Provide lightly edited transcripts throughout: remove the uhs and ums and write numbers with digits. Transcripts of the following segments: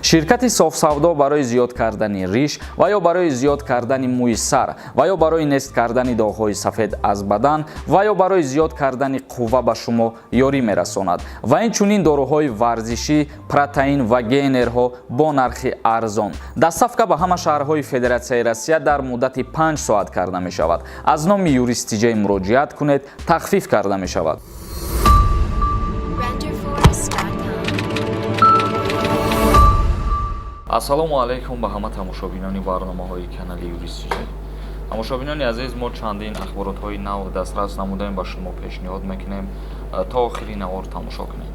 ширкати софсавдо барои зиёд кардани риш ва ё барои зиёд кардани мӯи сар ва ё барои нест кардани доғҳои сафед аз бадан ва ё барои зиёд кардани қувва ба шумо ёрӣ мерасонад ва инчунин доруҳои варзишӣ, протеин ва гейнерҳо бо нархи арзон. Дастсафка ба ҳама шаҳрҳои Федератсияи Россия дар муддати 5 соат карда мешавад. Аз номи юристиҷаи муроҷиат кунед, тахфиф карда мешавад. ассалому алайкум ба ҳама тамошобинони барномаҳои канали юристиҷа. Тамошобинони азиз, мо чандин ахборотҳои нав дастрас намудаем, ба шумо пешниҳод мекунем то охири навор тамошо кунем.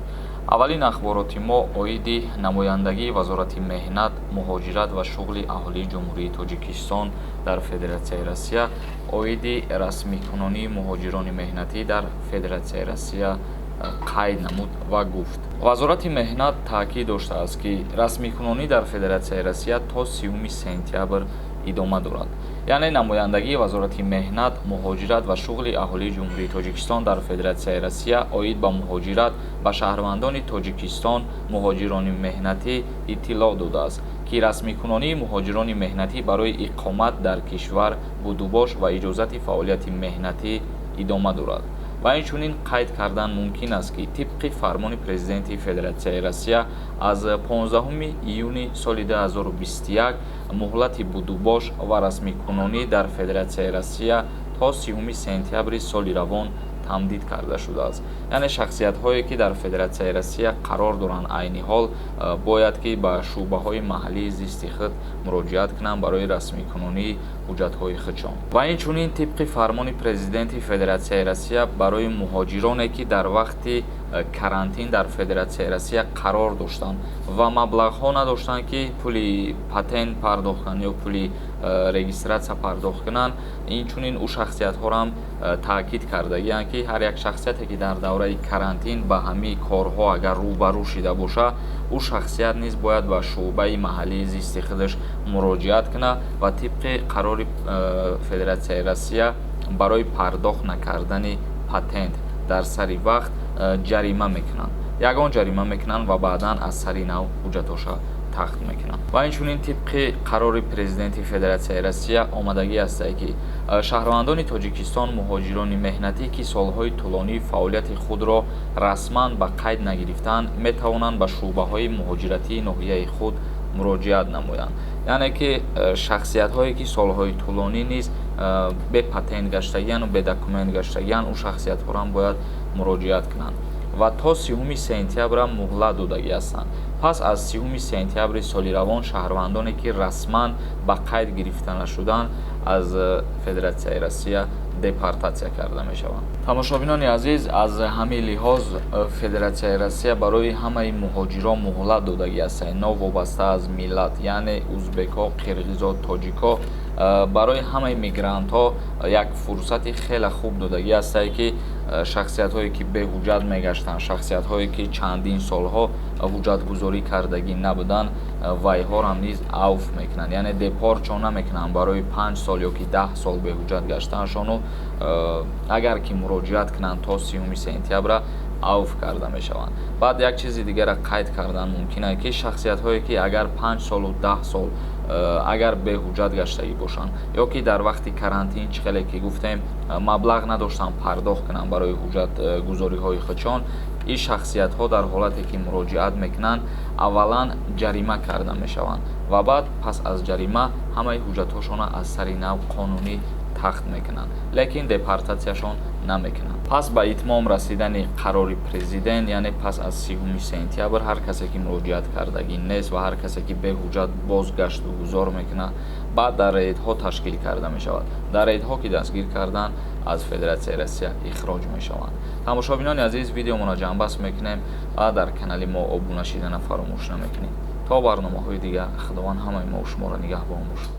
Аввалин ахбороти мо оиди намояндагии Вазорати меҳнат, муҳоҷират ва шуғли аҳолии Ҷумҳурии Тоҷикистон дар Федератсияи Россия, оиди расмикунонии муҳоҷирони меҳнатӣ дар Федератсияи Россия қайд намуд ва гуфт. Вазорати меҳнат таъкид доштааст, ки расмикунонӣ дар Федератсияи Россия то 30 сентябр идома дорад. Яъне намояндагии Вазорати меҳнат, муҳоҷират ва шуғли аҳолии Ҷумҳурии Тоҷикистон дар Федератсияи Россия оид ба муҳоҷират ба шаҳрвандони Тоҷикистон муҳоҷирони меҳнатӣ иттилоъ додааст, ки расмикунонии муҳоҷирони меҳнатӣ барои иқомат дар кишвар будубош ва иҷозати фаъолияти меҳнатӣ идома дорад. ва инчунин қайд кардан мумкин аст, ки тибқи фармони президенти Федератсияи Россия аз 15 июни соли 2021 муҳлати будубош ва расмикунонӣ дар Федератсияи Россия то 30 сентябри соли равон тамдид карда шудааст. яъне шахсиятҳое, ки дар Федератсияи Россия қарор доранд, айни ҳол бояд ки ба шуъбаҳои маҳаллии зисти худ муроҷиат кунанд барои расмикунонии ҳуҷҷатҳои худшон. ва инчунин тибқи фармони президенти Федератсияи Россия барои муҳоҷироне, ки дар вақти карантин дар Федератсияи Россия қарор доштанд ва маблағҳо надоштанд, ки пули патент пардохт кунанд ё пули регистратсия пардохт кунанд, инчунин ӯ шахсиятҳоро ҳам таъкид кардагиянд, ки ҳар як шахсияте, ки дар давраи карантин ба ҳамаи корҳо агар рӯбарӯ шида боша, ӯ шахсият низ бояд ба шуъбаи маҳаллии зисти худаш муроҷиат кунад ва тибқи қарори Федератсияи Россия барои пардохт накардани патент дар сари вақт ҷарима мекунанд. ягон ҷарима мекунанд ва баъдан аз сари нав ҳуҷҷатоша тахт мекунанд. ва инчунин тибқи қарори президенти Федератсияи Россия омадагӣ астае, ки шаҳрвандони Тоҷикистон муҳоҷирони меҳнатӣ, ки солҳои тӯлонии фаъолияти худро расман ба қайд нагирифтанд, метавонанд ба шуъбаҳои муҳоҷиратии ноҳияи худ муроҷиат намоянд. яъне ки шахсиятҳое, ки солҳои тӯлонӣ низ бе патент гаштагияну бе документ гаштагиян, ӯ шахсиятҳоро ҳам бояд муроҷиат кунанд ва то 30 сентябр муҳлат додагӣ ҳастанд. пас аз 30 сентябри соли равон шаҳрвандоне, ки расман ба қайд гирифта нашуданд, аз Федератсияи Россия депортатсия карда мешаванд. тамошобинони азиз, аз ҳамин лиҳоз Федератсияи Россия барои ҳамаи муҳоҷирон муҳлат додагӣ астае, новобаста аз миллат, яъне узбекҳо, қирғизҳо, тоҷикҳо, барои ҳамаи мигрантҳо як фурсати хеле хуб додагӣ астае, ки шахсиятҳое, ки беҳуҷҷат мегаштанд, шахсиятҳое, ки чандин солҳо ҳуҷҷатгузорӣ кардагӣ набуданд, вайҳоро низ авф мекунанд, яъне депортшон намекунанд барои 5 сол ё ки 10 сол беҳуҷҷат гаштаашону агар ки муроҷиат кунанд то 30 сентябра авф карда мешаванд. баъд як чизи дигара қайд кардан мумкин аст, ки шахсиятҳое, ки агар 5 солу 10 сол агар беҳуҷҷат гаштагӣ бошанд ё ки дар вақти карантин чӣ хеле ки гуфтем маблағ надоштанд пардохт кунанд барои ҳуҷҷатгузориҳои худшон, ин шахсиятҳо дар ҳолате ки муроҷиат мекунанд, аввалан ҷарима карда мешаванд ва баъд пас аз ҷарима ҳамаи ҳуҷҷатҳошонро аз сари нав қонунӣ тахт мекунанд, лекин депортатсияшон намекунанд. пас ба итмом расидани қарори президент, яъне пас аз 30 сентябр ҳар касе ки муроҷиат кардагӣ нест ва ҳар касе ки беҳуҷҷат бозгашту гузор мекунад, баъд дар рейдҳо ташкил карда мешавад. дар рейдҳо ки дастгир карданд, аз Федератсияи Россия ихроҷ мешаванд. тамошобинони азиз, видеомона ҷамъбаст мекунем ва дар канали мо обуна шидана фаромӯш намекунед. то барномаҳои дигар, худованд ҳамаи мо шуморо нигаҳбон бошад.